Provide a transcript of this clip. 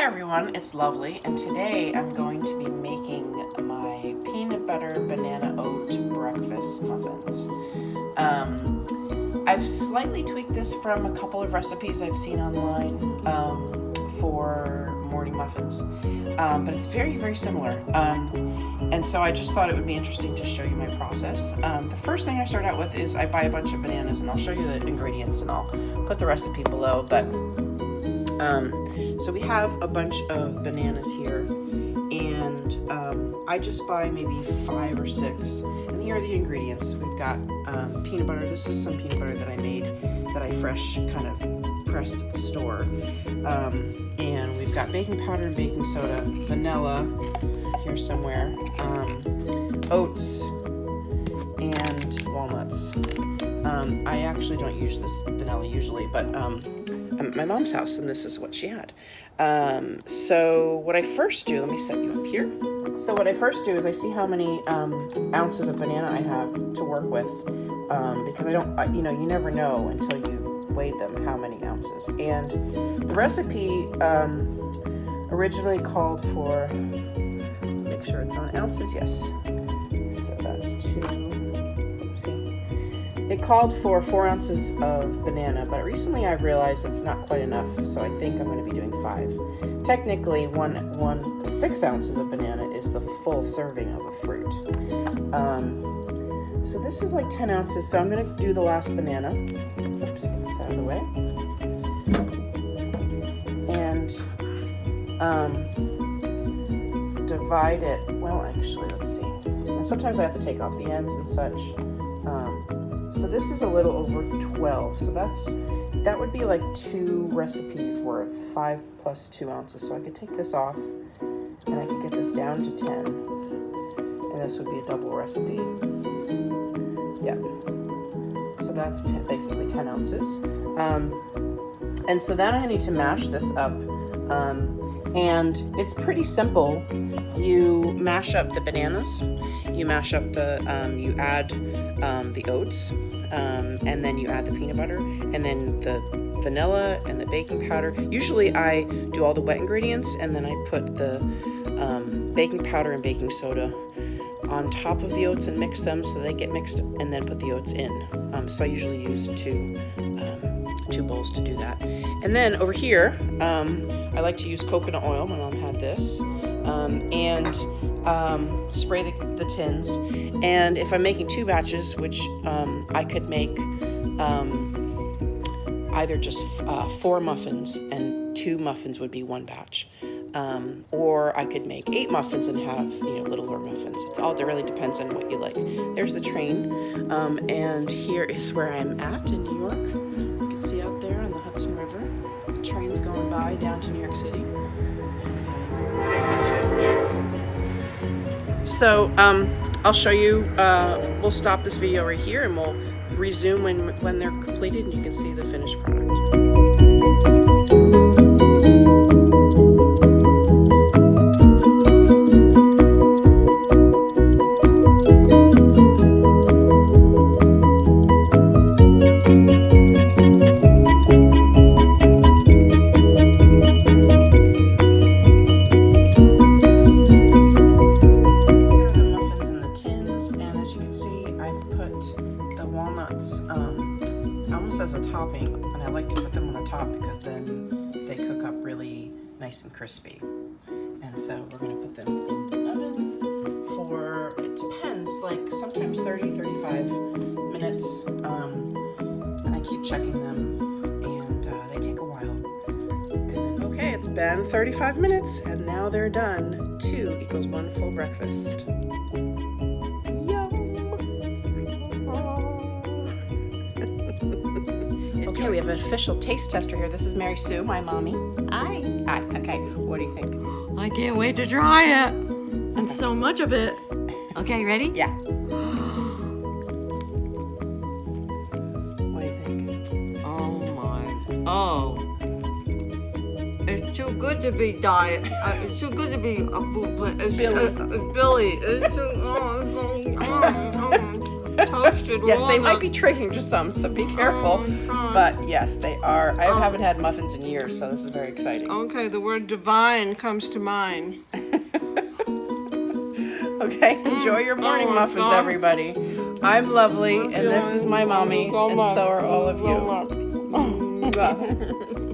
Hi everyone, it's Lovely, and today I'm going to be making my peanut butter banana oat breakfast muffins. I've slightly tweaked this from a couple of recipes I've seen online for morning muffins, but it's very, very similar. And so I just thought it would be interesting to show you my process. The first thing I start out with is I buy a bunch of bananas, and I'll show you the ingredients and I'll put the recipe below. But so we have a bunch of bananas here, and I just buy maybe 5 or 6. And here are the ingredients. We've got peanut butter. This is some peanut butter that I made that I fresh kind of pressed at the store. And we've got baking powder and baking soda, vanilla here somewhere, oats, and walnuts. I actually don't use this vanilla usually, but I'm at my mom's house and this is what she had. So what I first do, let me set you up here. So what I first do is I see how many ounces of banana I have to work with, because I don't, you never know until you've weighed them how many ounces. And the recipe originally called for, make sure it's on ounces, yes. So that's 2, oopsie. It called for 4 ounces of banana, but recently I've realized it's not quite enough, so I think I'm going to be doing 5. Technically, 6 ounces of banana is the full serving of a fruit. So this is like 10 ounces, so I'm going to do the last banana. Oops, get this out of the way. And divide it, well actually, let's see. And sometimes I have to take off the ends and such. So this is a little over 12, so that would be like 2 recipes worth, 5 plus 2 ounces. So I could take this off and I could get this down to 10, and this would be a double recipe. Yeah, so that's basically 10 ounces. And so then I need to mash this up, and it's pretty simple. You mash up the bananas, you mash up the, you add the oats, and then you add the peanut butter, and then the vanilla and the baking powder. Usually I do all the wet ingredients, and then I put the baking powder and baking soda on top of the oats and mix them so they get mixed, and then put the oats in. So I usually use 2 bowls to do that. And then over here, I like to use coconut oil. My mom had this. And spray the tins. And if I'm making 2 batches, which I could make either just 4 muffins, and 2 muffins would be 1 batch. Or I could make 8 muffins and have, littler muffins. It really depends on what you like. There's the train, and here is where I'm at in New York. You can see out there on the Hudson River, the train's going by down to New York City. So I'll show you, we'll stop this video right here and we'll resume when they're completed and you can see the finished product. Almost as a topping, and I like to put them on the top because then they cook up really nice and crispy. And so we're going to put them in the oven for, it depends, like sometimes 30-35 minutes, and I keep checking them, and they take a while. And then, okay, it's been 35 minutes and now they're done. 2 equals 1 full breakfast. Okay, we have an official taste tester here. This is Mary Sue, my mommy. Hi. Hi. Okay, what do you think? I can't wait to try it. And so much of it. Okay, ready? Yeah. What do you think? Oh. It's too good to be diet. It's too good to be a food, but it's Billy. It's too, toasted Yes, they might walnuts. be triggering to some, so be careful. God. But yes, they are. I haven't had muffins in years, so this is very exciting. Okay, the word divine comes to mind. Okay, enjoy your morning my muffins, God. everybody. I'm lovely, and this is my mommy, and so are all of you. you.